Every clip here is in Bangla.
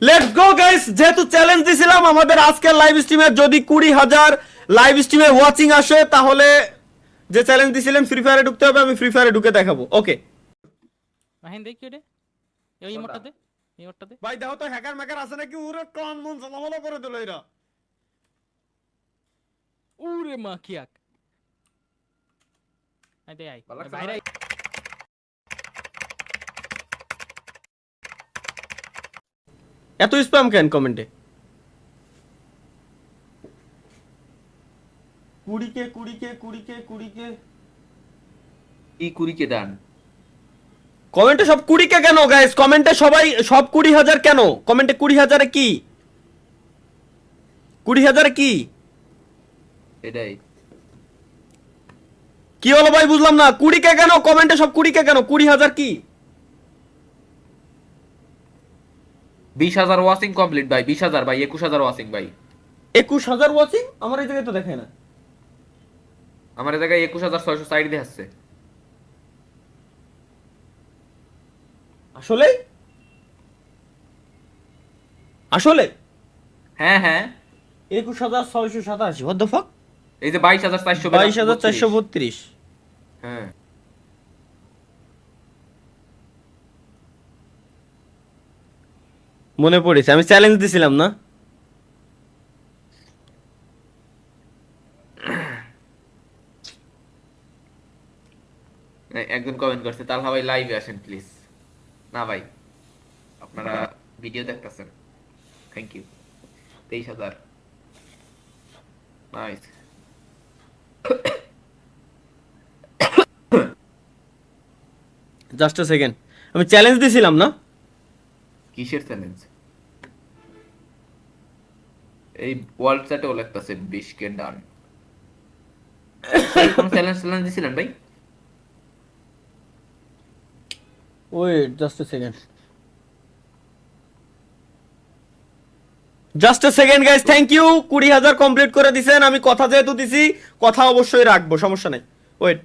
লেটস গো গাইস, যেহেতু চ্যালেঞ্জ দিছিলাম আমাদের আজকের লাইভ স্ট্রিমে যদি 20,000 লাইভ স্ট্রিমে ওয়াচিং আসে তাহলে যে চ্যালেঞ্জ দিছিলাম ফ্রি ফায়ারে ঢুকতে হবে, আমি ফ্রি ফায়ারে ঢুকে দেখাবো। ওকে মাহিন দেখি রে এই মোটটাতে ভাই, দেখো তো হ্যাকার ম্যাকার আছে নাকি? ওরে কান মন ঝালামালা করে দিল এরা। ওরে মা কিয়াক আই দে আই বাইরে আই। এত স্প্যাম কেন কমেন্টে? 20K 20K 20K 20K কি কুড়িকে দান কমেন্টে সব 20K কেন গাইস? কমেন্টে সবাই সব 20,000 কেন? কমেন্টে 20,000 কি 20,000 কি এটাই কি হলো ভাই? বুঝলাম না। 20K কেন কমেন্টে সব 20K কেন? 20,000 কি? 20,000 ওয়াচিং কমপ্লিট ভাই। 20,000 ভাই, 21,000 ওয়াচিং ভাই। 21,000 ওয়াচিং আমার এই জায়গায় তো দেখায় না। আমার এই জায়গায় 21,660 দেখাচ্ছে। আসলে আসলে হ্যাঁ হ্যাঁ, 21,687। What the fuck? এই যে 22,432। 22,432। হ্যাঁ, মনে পড়েছে, আমি চ্যালেঞ্জ দিছিলাম না? একজন কমেন্ট করছে তালহা ভাই লাইভে আসেন প্লিজ। না ভাই, আপনারা ভিডিও দেখতেছেন। Thank you. 23,000 nice. Just a second, আমি চ্যালেঞ্জ দিছিলাম না? কিসের চ্যালেঞ্জ? এই ওয়ার্ল্ড চ্যাটেও লেখতেছে 20K ডান। কোন চ্যালেঞ্জ চ্যালেঞ্জ দিছিলেন ভাই? Wait just a second, just a second guys. Thank you, 20,000 complete করে দিছেন। আমি কথা যেহেতু দিছি, কথা অবশ্যই রাখবো, সমস্যা নাই। ওয়েট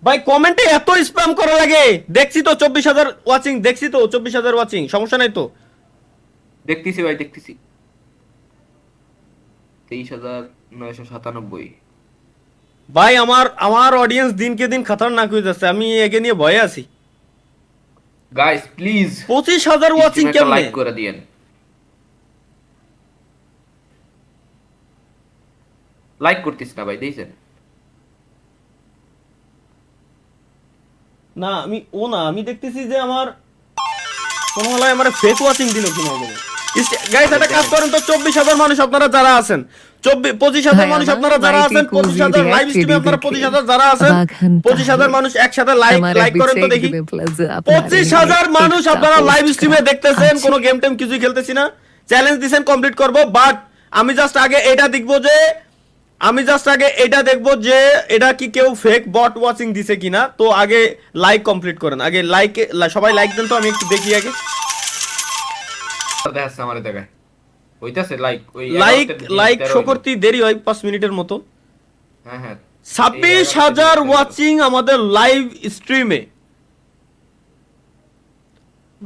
ভাই, কমেন্টে এত স্প্যাম করা লাগে? দেখছি তো 24,000 ওয়াচিং, দেখছি তো 24,000 ওয়াচিং, সমস্যা নাই তো? দেখতেছি ভাই, দেখতেছি। 23,997। ভাই আমার আমার অডিয়েন্স দিনকে দিন খতরনাক হয়ে যাচ্ছে, আমি একে নিয়ে ভয়ে আছি। গাইস প্লিজ 25,000 ওয়াচিং কেমনে? লাইক করে দিয়েন। লাইক করতিস না ভাই, দেখছেন? না আমি দেখতেছি যে আমার কোন হলায় আমার ফেক ওয়াচিং দিল কিনা বলে। গাইস একটা কাজ করেন তো, 24,000 মানুষ আপনারা যারা আছেন, 25,000 মানুষ আপনারা যারা আছেন, 25,000 লাইভ স্ট্রিমে আপনারা 25,000 যারা আছেন, 25,000 মানুষ একসাথে লাইক করেন তো দেখি। 25,000 মানুষ আপনারা লাইভ স্ট্রিমে দেখতেছেন, কোনো গেম টেম কিছুই খেলতেছি না। চ্যালেঞ্জ দিছেন, কমপ্লিট করব, বাট আমি জাস্ট আগে এটা দেখবো যে এটা কি কেউ ফেক বট ওয়াচিং দিছে কিনা। তো আগে লাইক কমপ্লিট করেন, আগে সবাই লাইক দেন তো, আমি একটু দেখি আগে। দেখাচ্ছে আমার জায়গায় হইতাছে লাইক। ওই লাইক শো করতে দেরি হয় 5 মিনিটের মতো। হ্যাঁ হ্যাঁ, 26,000 ওয়াচিং আমাদের লাইভ স্ট্রিমে।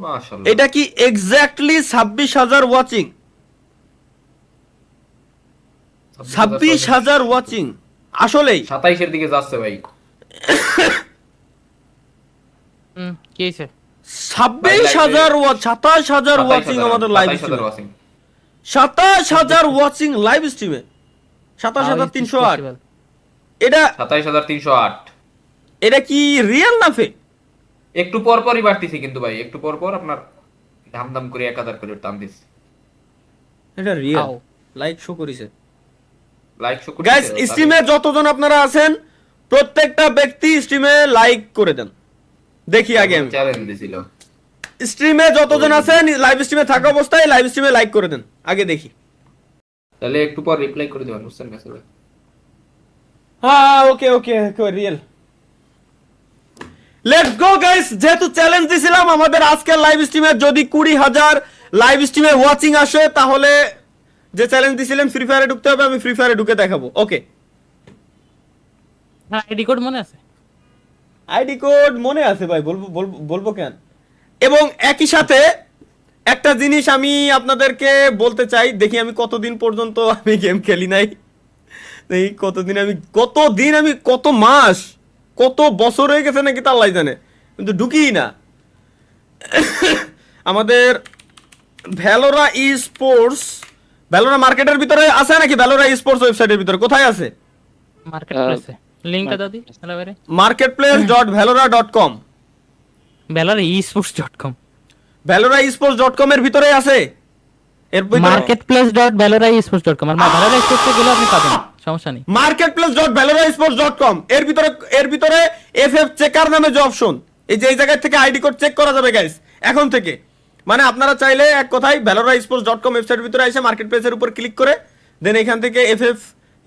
মাশাআল্লাহ। এটা কি এক্স্যাক্টলি 26,000 ওয়াচিং? 26,000 ওয়াচিং আসলেই 27 এর দিকে যাচ্ছে ভাই। কি হইছে? 26,000 27,000 ওয়াচিং আমাদের লাইভ স্ট্রিমে। 27,000 ওয়াচিং লাইভ স্ট্রিমে, 27,308। এটা 27,308। এটা কি রিয়েল না ফেক? একটু পর পরই বাড়তিছে কিন্তু ভাই, একটু পর পর আপনার ধাম করে 1,000 করে টান দিচ্ছে। এটা রিয়েল লাইক শো করিছে। লাইক শো করতে গাইস স্ট্রিমে যতজন আপনারা আছেন প্রত্যেকটা ব্যক্তি স্ট্রিমে লাইক করে দেন, দেখি আগে আমি। চ্যালেঞ্জ দিছিল। স্ট্রিমে যতজন আছেন লাইভ স্ট্রিমে থাকা অবস্থায় লাইভ স্ট্রিমে লাইক করে দেন, আগে দেখি। তাহলে একটু পর রিপ্লাই করে দিবেন, বুঝছেন মেসেজে? হ্যাঁ okay okay real. Let's go guys, যেহেতু চ্যালেঞ্জ দিছিলাম আমাদের আজকের লাইভ স্ট্রিমে যদি 20,000 লাইভ স্ট্রিমে ওয়াচিং আসে তাহলে যে চ্যালেঞ্জ দিছিলেন ফ্রি ফায়ারে ঢুকতে হবে, আমি ফ্রি ফায়ারে ঢুকে দেখাবো। ওকে, হ্যাঁ আইডি কোড মনে আছে? আইডি কোড মনে আছে ভাই, বলবো কেন। এবং একই সাথে একটা জিনিস আমি আপনাদেরকে বলতে চাই, দেখি আমি কতদিন পর্যন্ত আমি গেম খেলি নাই, দেখি কতদিন আমি কত মাস কত বছর হয়ে গেছে নাকি তা আল্লাহ জানে, কিন্তু ঢুকি না। আমাদের ভ্যালোরা ই স্পোর্টস, ভ্যালোরা মার্কেটের ভিতরে আছে নাকি? ভ্যালোরা ই স্পোর্টস ওয়েবসাইটের ভিতরে কোথায় আছে? মার্কেট প্লেসে লিংকটা দাও দি হ্যালো বাইরে। marketplace.valora.com, বেলার esports.com, valora-esports.com এর ভিতরে আছে। এর ভিতরে marketplace.valora-esports.com, আর valora esports এ গেলে আপনি পাবেন, সমস্যা নেই। marketplace.valora-esports.com এর ভিতরে FF চেকার নামে যে অপশন, এই যে এই জায়গা থেকে আইডি কোড চেক করা যাবে গাইস এখন থেকে। মানে আপনারা চাইলে এক কথায় valora-esports.com ওয়েবসাইটের ভিতরে এসে মার্কেট প্লেসের উপর ক্লিক করে দেন এখান থেকে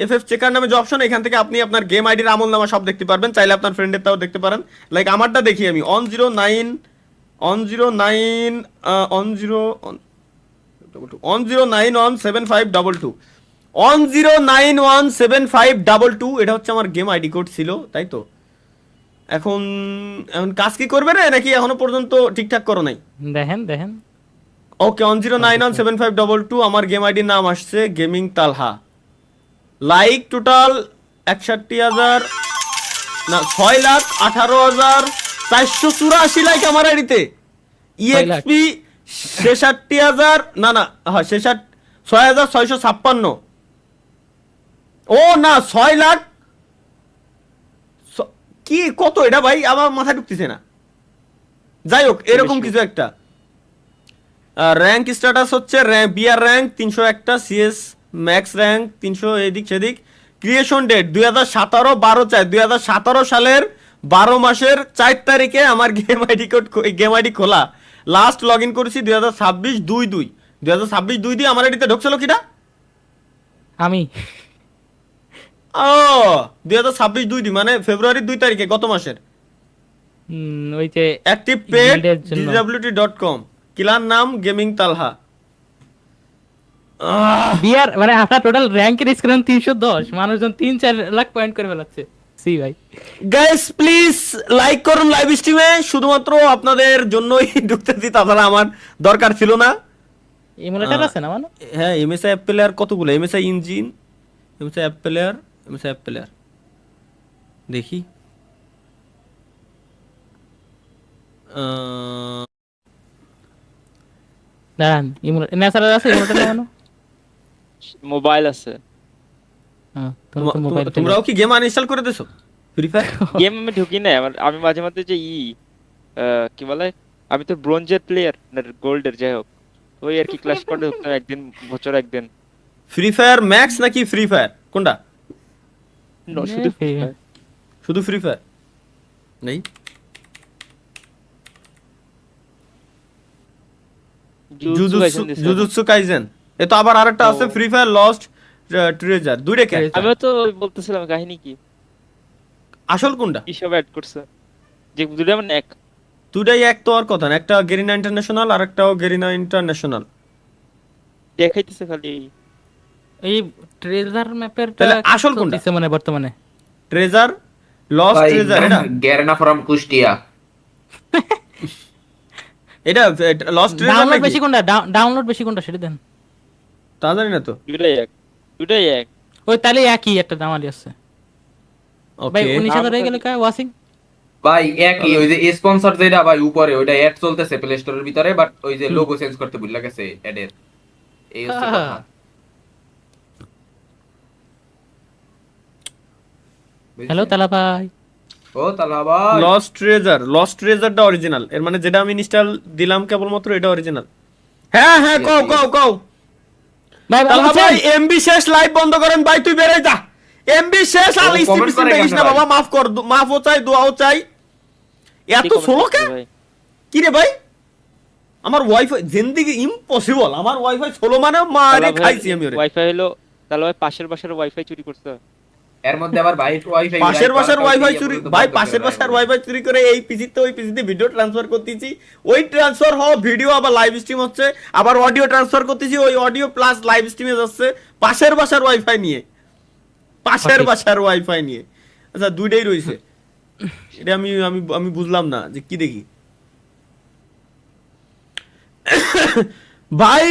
FF চেকার নামে যে অপশন, এখান থেকে আপনি আপনার গেম আইডির আমলনামা সব দেখতে পারবেন। চাইলে আপনার ফ্রেন্ডের তাও দেখতে পারেন। লাইক আমারটা দেখি আমি 10917522 10917522, এটা হচ্ছে আমার গেম আইডি কোড ছিল, তাই তো। এখন কাজ কি করবে না নাকি এখনো পর্যন্ত ঠিকঠাক করো নাই? দেখেন ওকে, 10917522 আমার গেম আইডির নাম আসছে গেমিং তালহা। লাইক টোটাল 61,000 না 6,18,484 লাইক আমার আইডিতে। ইএক্সপি 66,000 না হ্যাঁ 6,656। ও না 6 লাখ কি কত এটা ভাই, আমার মাথায় ঢুকতেছে না। যাই হোক এরকম কিছু একটা। র্যাঙ্ক স্ট্যাটাস হচ্ছে বিআর র্যাঙ্ক 301টা, সিএস ম্যাক্স র্যাঙ্ক 300 এদিক সেদিক। ক্রিয়েশন ডেট 2017 সালের 12 মাসের 4 তারিখে আমার গেম আইডি খোলা। লাস্ট লগ ইন করেছি 2026/2/2 আমার আইডিতে ঢুকছিল কিটা আমি ও 2026/2 মানে ফেব্রুয়ারি 2 তারিখে গত মাসের। ওই যে অ্যাক্টিভ পেড guild-এর জন্য। disability.com, কিলার নাম গেমিং তালহা। বিআর মানে আপনার টোটাল র‍্যাঙ্কের স্কোর 310, মানুষজন 3-4 লাখ পয়েন্ট করে ফেলাচ্ছে। সি ভাই গাইস প্লিজ লাইক করুন লাইভ স্ট্রিমে, শুধুমাত্র আপনাদের জন্যই ঢুকতেছি, তাছাড়া আমার দরকার ছিল না। ইমুলেটর আছে না মানে? হ্যাঁ এমএসআই অ্যাপ প্লেয়ার কতগুলো, MSI engine, MSI app player, দেখি দাঁড়ান ইমুলেটর ন্যাচারাল আছে, ইমুলেটর লাগানো মোবাইল আছে। হ্যাঁ তোমার মোবাইল তোমরাও কি গেম আনইনস্টল করে দিছো ফ্রি ফায়ার? গেম আমি ঢুকি না, আমি মাঝে মাঝে যে কি বলে, আমি তো ব্রোঞ্জের প্লেয়ার না গোল্ডের, যাই হোক ওই আর কি ক্লাস করে ঢুকতাম একদিন বছর একদিন। ফ্রি ফায়ার ম্যাক্স নাকি ফ্রি ফায়ার কোনটা? শুধু শুধু ফ্রি ফায়ার নেই? জুজুৎসু কাইজেন, এ তো আবার আরেকটা আছে ফ্রি ফায়ার লস্ট ট্রেজার, দুইটা কে? আমিও তো বলতেছিলাম কাহিনী কি, আসল কোনটা কি সব অ্যাড করছে যে দুটো মানে এক, দুটাই এক তো আর কথা না, একটা গেরিনা ইন্টারন্যাশনাল আর একটাও গেরিনা ইন্টারন্যাশনাল দেখাইতেছে খালি। এই ট্রেজার ম্যাপের তাহলে আসল কোনটা দিছে মানে বর্তমানে? ট্রেজার লস্ট ট্রেজার, এটা গ্যারেনা ফ্রম কুষ্টিয়া। এটা লস্ট ট্রেজার ডাউনলোড নাকি? বেশি কোনটা, ডাউনলোড বেশি কোনটা সেটা দেন। তা জানি না তো। দুটাই এক। ওই তাহলে একই একটা দামালি আছে ভাই। ওকে 19,000 হয়ে গেল কা ওয়াসিং ভাই একই, ওই যে স্পন্সর যেটা ভাই উপরে ওইটা অ্যাড চলতেছে প্লে স্টোরের ভিতরে, বাট ওই যে লোগো চেঞ্জ করতে ভুলে গেছে অ্যাডের, এই হচ্ছে কথা। হ্যালো তালা ভাই। ও তালা ভাই লস্ট ট্রেজারটা অরিজিনাল, এর মানে যেটা আমি ইনস্টল দিলাম কেবলমাত্র এটা অরিজিনাল। হ্যাঁ কও ভাই তালা ভাই এমবি শেষ, লাইভ বন্ধ করেন ভাই, তুই বের হই যা। এমবি শেষ, আর স্টিপি দেখিস না বাবা, মাফ কর, মাফও চাই দোয়াও চাই। এত স্লো কে কি রে ভাই? আমার ওয়াইফাই জিন্দেগি ইম্পসিবল, আমার ওয়াইফাই স্লো মানে মারে খাইছি আমি ওরে। ওয়াইফাই হলো তাহলে ভাই পাশের বাসার ওয়াইফাই চুরি করছে। এর মধ্যে আবার ভাই ওয়াইফাই পাশের বাসার ওয়াইফাই চুরি ভাই, পাশের বাসার ওয়াইফাই চুরি করে এই পিসিতে ওই পিসিতে ভিডিও ট্রান্সফার করতেছি, ওই ট্রান্সফার হওয়া ভিডিও আবার লাইভ স্ট্রিম হচ্ছে, আবার অডিও ট্রান্সফার করতেছি, ওই অডিও প্লাস লাইভ স্ট্রিমে যাচ্ছে পাশের বাসার ওয়াইফাই নিয়ে, পাশের বাসার ওয়াইফাই নিয়ে। আচ্ছা দুইটাই রয়েছে, এটা আমি আমি আমি বুঝলাম না যে কি দেখি। ভাই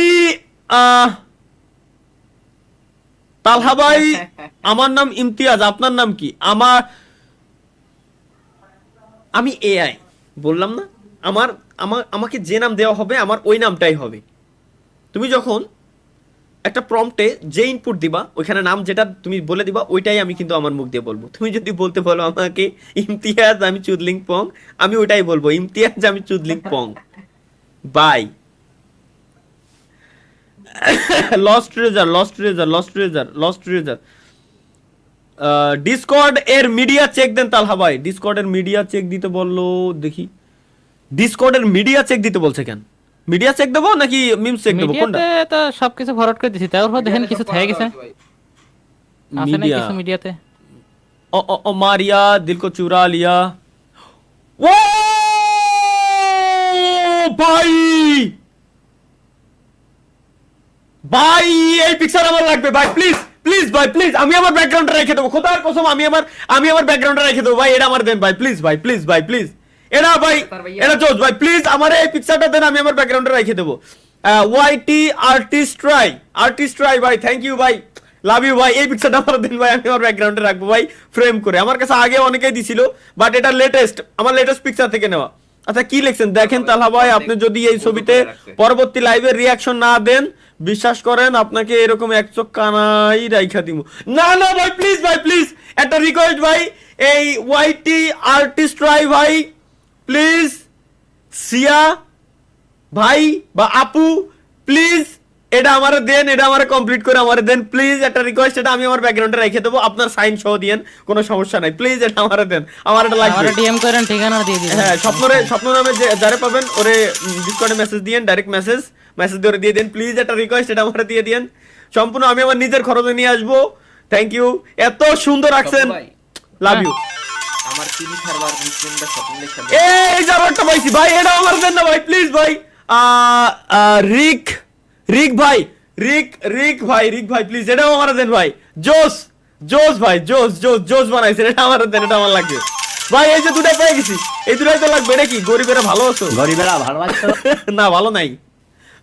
তালহা ভাই, আমার নাম ইমতিয়াজ, আপনার নাম কি? আমি এআই বললাম না, আমার আমাকে যে নাম দেওয়া হবে আমার ওই নামটাই হবে। তুমি যখন একটা প্রম্পটে যে ইনপুট দিবা ওইখানে নাম যেটা তুমি বলে দিবা ওইটাই আমি কিন্তু আমার মুখ দিয়ে বলবো। তুমি যদি বলতে বলো আমাকে ইমতিয়াজ আমি চুদলিং পং, আমি ওইটাই বলবো ইমতিয়াজ আমি চুদলিং পং। বাই। Lost treasure. ডিসকর্ড এর মিডিয়া চেক দেন তালহা ভাই, ডিসকর্ড এর মিডিয়া চেক দিতে বললো, দেখি ডিসকর্ড এর মিডিয়া চেক দিতে বলছে কেন? মিডিয়া চেক দেবো নাকি মিমস চেক দেবো, কোনটা? মিডিয়াতে তো সবকিছু ফরওয়ার্ড করে দিছি, তারপর দেখেন কিছু থেকে গেছে আছে না মিডিয়া কিছু মিডিয়াতে। ओ मारिया दिल को चुरा लिया। ओ भाई ভাই এই পিকচার আমার লাগবে ভাই, প্লিজ প্লিজ ভাই প্লিজ, আমি আমার ব্যাকগ্রাউন্ডে রেখে দেবো, খোদার কসম আমি আমার ব্যাকগ্রাউন্ডে রেখে দেবো ভাই, এটা আমার দেন ভাই প্লিজ ভাই, প্লিজ ভাই প্লিজ, এটা ভাই এটা জোস ভাই, প্লিজ আমার এই পিকচারটা দেন, আমি আমার ব্যাকগ্রাউন্ডে রেখে দেবো। ওয়াইটি আর্টিস্ট ট্রাই ভাই, থ্যাংক ইউ ভাই, লাভ ইউ ভাই, এই পিকচারটা আমার দেন ভাই, আমি আমার ব্যাকগ্রাউন্ডে রাখবো ভাই ফ্রেম করে। আমার কাছে আগে অনেকেই দিছিল বাট এটা আমার লেটেস্ট পিকচার থেকে নেওয়া। আচ্ছা কি লিখছেন দেখেন তালহা ভাই, আপনি যদি এই ছবিতে পরবর্তী লাইভে রিয়াকশন না দেন বিশ্বাস করেন আপনাকে এরকম এক চোখ কানাই রাইখা দিমু। না না ভাই প্লিজ ভাই প্লিজ, একটা রিকোয়েস্ট ভাই, এই ওয়াইটি আর্টিস্ট ট্রাই ভাই প্লিজ, সিয়া ভাই বা আপু প্লিজ এটা আমারে দেন, এটা আমারে কমপ্লিট করে আমারে দেন প্লিজ, একটা রিকোয়েস্ট, এটা আমি আমার ব্যাকগ্রাউন্ডে রেখে দেবো, আপনার সাইন সহ দিয়েন, কোনো সমস্যা নাই, প্লিজ এটা আমারে দেন, আমার এটা লাগবে। আমরা ডিএম করেন, ঠিকানা দিয়ে দিবেন। হ্যাঁ স্বপ্ন নামে যারে পাবেন ওরে ডিসকর্ডে মেসেজ দিয়েন, ডাইরেক্ট মেসেজ দিয়ে দিয়ে দেন প্লিজ, একটা রিকোয়েস্ট, এটা আমারে দিয়ে দেন, সম্পূর্ণ আমি আমার নিজের খরচে নিয়ে আসবো। থ্যাংক ইউ, এত সুন্দর রাখছেন, লাভ ইউ। আমার টিভি সার্ভার মুসলিমরা স্বপ্ন লেখা এই যে আরেকটা পাইছি ভাই, এটা আমার দেন না ভাই প্লিজ ভাই। রিক ভাই প্লিজ এটাও আমার দেন ভাই। জোস ভাই, জোস বানাইছেন, এটা আমার দেন, এটা আমার লাগবে ভাই। এই যে দুটাই পেয়ে গেছি, এই দুটাই তো লাগবে। এটা কি গরিবেরা ভালো আছো? গরিবেরা ভালো আছো? না ভালো নাই,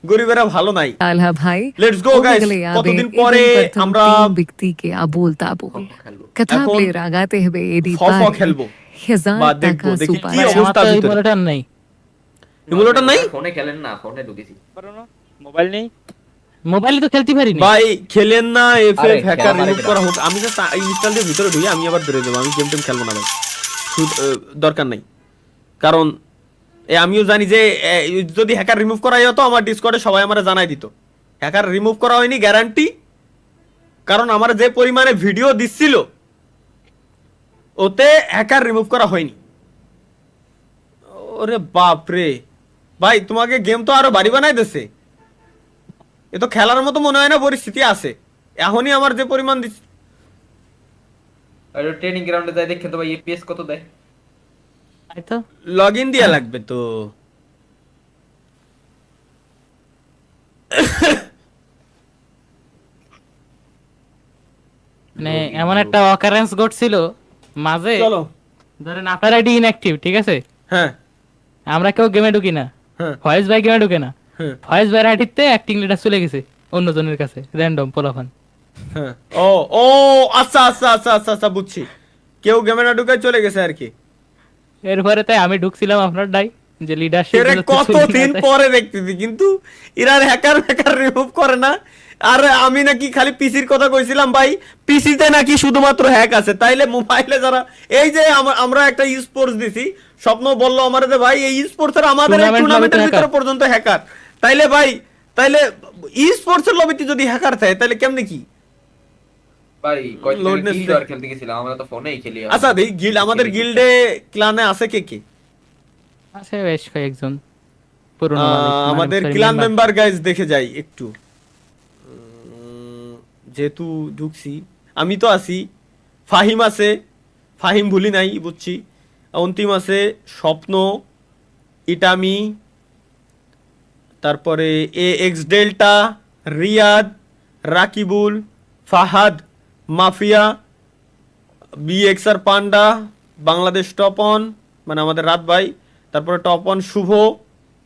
গরিবেরা ভালো নাই। तालहा भाई Let's go, guys. কতদিন পরে আমরা बिकती के अबोल ताबोल খেলবো। कथा এখন प्ले रागाते हैं एडी ফফ খেলবো বা দেখবো, দেখি কি ভাই, আমার অবস্থা তো এই ভিতরে। বলটার নাই। এগুলোটা নাই ফোনে খেলেন না, ফোনে ঢুকেছি। পারো না, মোবাইল নেই। মোবাইলে তো খেলতে পারি না ভাই খেলেন না, এফএফ আরে, হ্যাকার খেলা রিমুভ পারে করা হোক, আমি জাস্ট ইনস্টল দিয়ে ভিতরে ঢুকি, আমি আবার বেরিয়ে যাবো, আমি গেম টেম খেলবো না ভাই, দরকার নাই। কারণ আমিও জানি যে যদি হ্যাকার রিমুভ করা হতো আমার ডিসকর্ডে সবাই আমারে জানাই দিত, হ্যাকার রিমুভ করা হয়নি গ্যারান্টি, কারণ আমার যে পরিমাণে ভিডিও দিচ্ছিল ওতে হ্যাকার রিমুভ করা হয়নি। ওরে বাপ রে ভাই, তোমাকে গেম তো আরো বাড়ি বানাই দিছে, এ তো খেলার মতো মনে হয় না পরিস্থিতি আছে এখনই আমার যে পরিমাণ দিচ্ছে। আর ট্রেনিং গ্রাউন্ডে যাই দেখে তো ভাই এপিএস কত দেয়। তাই তো লগ ইন দিয়া লাগবে তো। মানে এমন একটা অকারেন্স ঘটছিল মাঝে, চলো ধরেন আপনার আইডি ইনঅ্যাক্টিভ, ঠিক আছে, হ্যাঁ আমরা কেউ গেমে ঢুকি না, হ্যাঁ ফয়েজ ভাই গেমে ঢুকে না, হ্যাঁ ফয়েজ ভাইয়ের আইডিতে অ্যাক্টিং লিডার চলে গেছে অন্যজনের কাছে, র্যান্ডম পোলাফান। হ্যাঁ ও ও আচ্ছা আচ্ছা আচ্ছা আচ্ছা আচ্ছা বুঝছি, কেউ গেমে না ঢুকে চলে গেছে আর কি। এরপরে তাই আমি ঢুকছিলাম আপনার ডাই যে লিডারশিপ এরা কতদিন পরে দেখতেছি, কিন্তু এরা হ্যাকার রিমুভ করে না। আর আমি নাকি খালি পিসির কথা কইছিলাম ভাই, পিসিতে নাকি শুধুমাত্র হ্যাক আছে, তাইলে মোবাইলে যারা এই যে আমরা একটা ই স্পোর্টস দিছি, স্বপ্ন বললো আমারে যে ভাই এই ই স্পোর্টস এর আমাদের এই টুর্নামেন্টের ভিতরে পর্যন্ত হ্যাকার, তাইলে ভাই তাইলে ই স্পোর্টস এর লবিতে যদি হ্যাকার থাকে তাহলে কেমনে কি ভাই কয়দিন Loadness কি দর খেলতে গেছিলাম, আমরা তো ফোনেই খেলি। আচ্ছা এই গিল্ড, আমাদের গিল্ডে ক্লানে আছে কে কে? আছে বেশ কয়েকজন পুরনো আমাদের ক্লান মেম্বার গাইজ দেখে যাই একটু, যেহেতু ঢুকছি আমি তো আছি, ফাহিম আছে, ফাহিম ভুলি নাই বুঝছি। অন্তিম আছে স্বপ্ন, ইটামি, তারপরে A X delta, Riyad, Rakibul, Fahad, mafia, BXR panda, Bangladesh top on মানে আমাদের রাত ভাই, তারপরে টপ অন শুভ,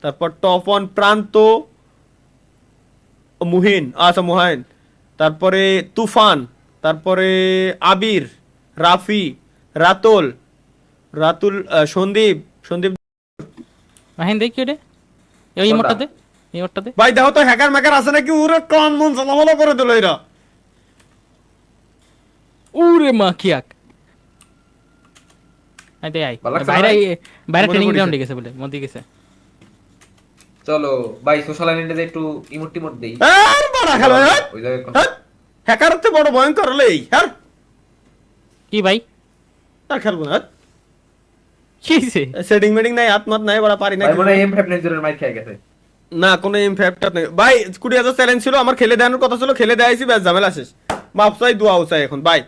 তারপর টপ অন প্রান্ত, মুহিন আচ্ছা মুহাইন, তারপরে তুফান, তারপরে আবির, রাফি, রাতুল, সন্দীপ, মাহিন দেখি ওটা এই মোটটাতে, এই মোটটাতে ভাই দেখো তো হ্যাকার ম্যাকার আছে নাকি, ওরে কান মন চালামালা করে দিল এরা। ওরে মা কিয়াক আইতে আই ভালো লাগছে বাইরে ভাই? বাইরে মনে ট্রেনিং পড়েছে। গ্রাউন্ডে গেছে বলে মধ্যে গেছে। চলো ভাই সোশ্যাল মিডিয়াতে একটু ইমোট টিমোট দেই। আর বড় খেলো ওই জায়গায় কোন- হ্যাকার হচ্ছে বড় ভয়ঙ্কর হলে এই হ্যাঁ কি ভাই আর খেলবো না কি হইছে? সেটিং মেটিং নাই, আত্মাত নাই, বড় পারি না ভাই মনে হয় M590 এর মাইক খেয়ে গেছে। না কোনো ইমফ্যাক্ট নেই ভাই। 20,000 চ্যালেঞ্জ ছিল আমার, খেলে দেওয়ার কথা ছিল, খেলে দেয়াইছি, ব্যাস ঝামেলা শেষ। মাপ চাই দোয়াও চাই এখন ভাই।